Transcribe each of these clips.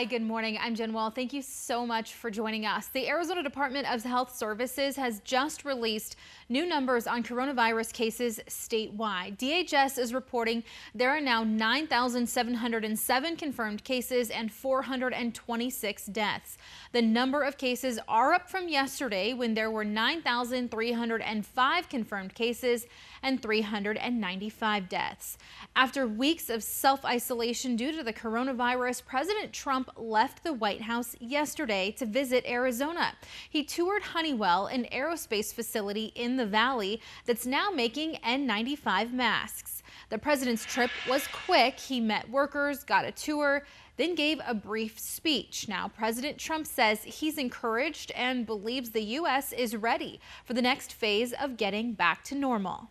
Hi, good morning. I'm Jen Wall. Thank you so much for joining us. The Arizona Department of Health Services has just released new numbers on coronavirus cases statewide. DHS is reporting there are now 9,707 confirmed cases and 426 deaths. The number of cases are up from yesterday when there were 9,305 confirmed cases and 395 deaths. After weeks of self-isolation due to the coronavirus, President Trump left the White House yesterday to visit Arizona. He toured Honeywell, an aerospace facility in the valley that's now making N95 masks. The president's trip was quick. He met workers, got a tour, then gave a brief speech. Now, President Trump says he's encouraged and believes the U.S. is ready for the next phase of getting back to normal.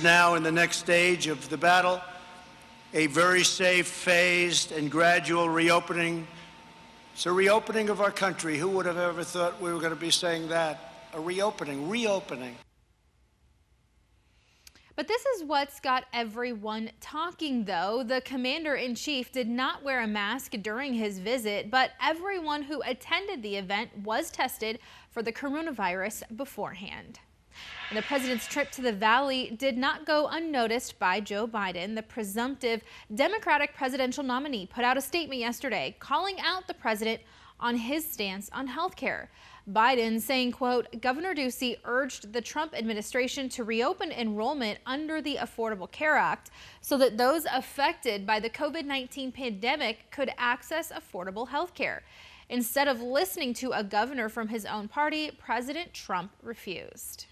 Now in the next stage of the battle, a very safe, phased, and gradual reopening. It's a reopening of our country. Who would have ever thought we were going to be saying that? A reopening. But this is what's got everyone talking, though. The commander-in-chief did not wear a mask during his visit, but everyone who attended the event was tested for the coronavirus beforehand. And the president's trip to the valley did not go unnoticed by Joe Biden. The presumptive Democratic presidential nominee put out a statement yesterday calling out the president on his stance on health care. Biden saying, quote, Governor Ducey urged the Trump administration to reopen enrollment under the Affordable Care Act so that those affected by the COVID-19 pandemic could access affordable health care. Instead of listening to a governor from his own party, President Trump refused.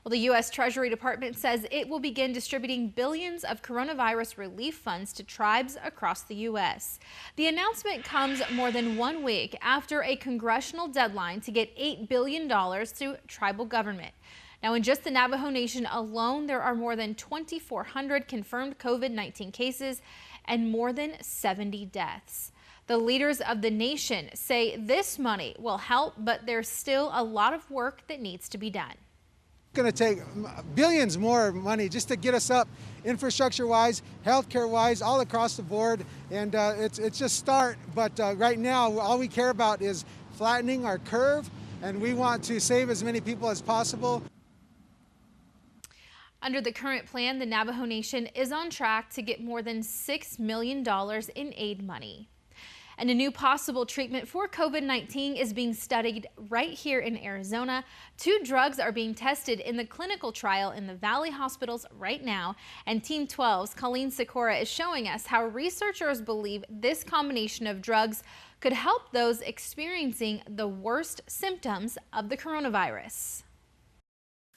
Well, the U.S. Treasury Department says it will begin distributing billions of coronavirus relief funds to tribes across the U.S. The announcement comes more than 1 week after a congressional deadline to get $8 billion to tribal government. Now, in just the Navajo Nation alone, there are more than 2,400 confirmed COVID-19 cases and more than 70 deaths. The leaders of the nation say this money will help, but there's still a lot of work that needs to be done. It's going to take billions more money just to get us up infrastructure-wise, healthcare-wise, all across the board, and it's just start. But right now, all we care about is flattening our curve, and we want to save as many people as possible. Under the current plan, the Navajo Nation is on track to get more than $6 million in aid money. And a new possible treatment for COVID-19 is being studied right here in Arizona. 2 drugs are being tested in the clinical trial in the Valley hospitals right now. And Team 12's Colleen Sikora is showing us how researchers believe this combination of drugs could help those experiencing the worst symptoms of the coronavirus.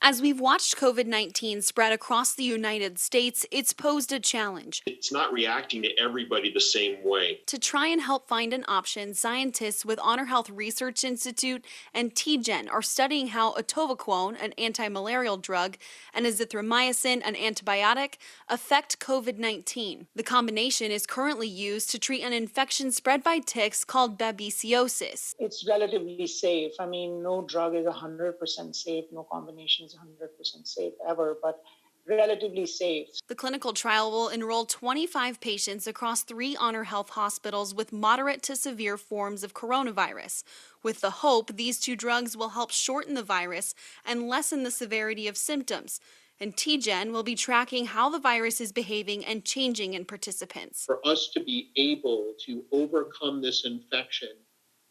As we've watched COVID-19 spread across the United States, it's posed a challenge. It's not reacting to everybody the same way. To try and help find an option, scientists with Honor Health Research Institute and TGen are studying how atovaquone, an anti-malarial drug, and azithromycin, an antibiotic, affect COVID-19. The combination is currently used to treat an infection spread by ticks called babesiosis. It's relatively safe. I mean, no drug is 100% safe, no combination is 100% safe ever, but relatively safe. The clinical trial will enroll 25 patients across 3 Honor Health hospitals with moderate to severe forms of coronavirus, with the hope these 2 drugs will help shorten the virus and lessen the severity of symptoms. And TGen will be tracking how the virus is behaving and changing in participants. For us to be able to overcome this infection,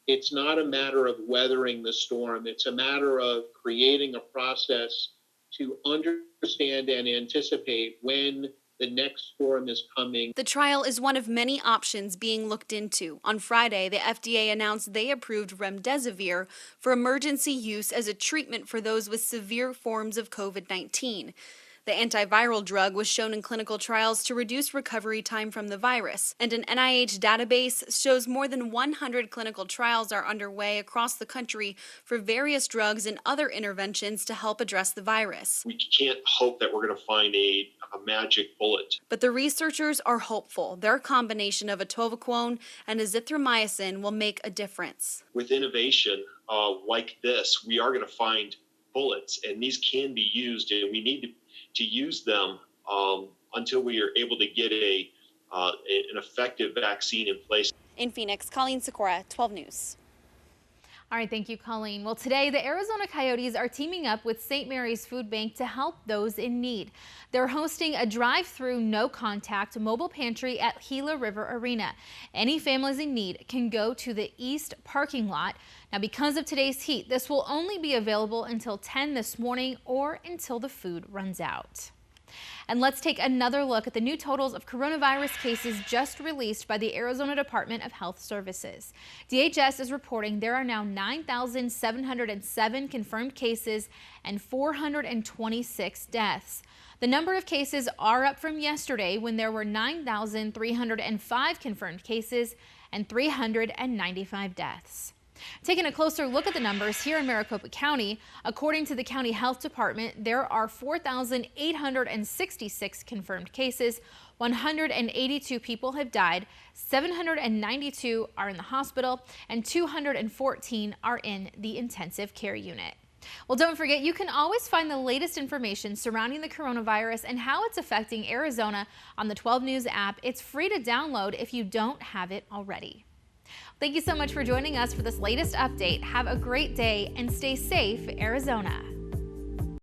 it's not a matter of weathering the storm. It's a matter of creating a process to understand and anticipate when the next storm is coming. The trial is one of many options being looked into. On Friday, the FDA announced they approved remdesivir for emergency use as a treatment for those with severe forms of COVID-19. The antiviral drug was shown in clinical trials to reduce recovery time from the virus, and an NIH database shows more than 100 clinical trials are underway across the country for various drugs and other interventions to help address the virus. We can't hope that we're going to find a magic bullet. But the researchers are hopeful their combination of atovaquone and azithromycin will make a difference. With innovation like this, we are going to find bullets, and these can be used, and we need to use them until we are able to get an effective vaccine in place. In Phoenix, Colleen Sikora, 12 News. All right, thank you, Colleen. Well, today the Arizona Coyotes are teaming up with St. Mary's Food Bank to help those in need. They're hosting a drive-through, no-contact mobile pantry at Gila River Arena. Any families in need can go to the east parking lot. Now, because of today's heat, this will only be available until 10 this morning or until the food runs out. And let's take another look at the new totals of coronavirus cases just released by the Arizona Department of Health Services. DHS is reporting there are now 9,707 confirmed cases and 426 deaths. The number of cases are up from yesterday when there were 9,305 confirmed cases and 395 deaths. Taking a closer look at the numbers here in Maricopa County, according to the County Health Department, there are 4,866 confirmed cases, 182 people have died, 792 are in the hospital, and 214 are in the intensive care unit. Well, don't forget, you can always find the latest information surrounding the coronavirus and how it's affecting Arizona on the 12 News app. It's free to download if you don't have it already. Thank you so much for joining us for this latest update. Have a great day and stay safe, Arizona.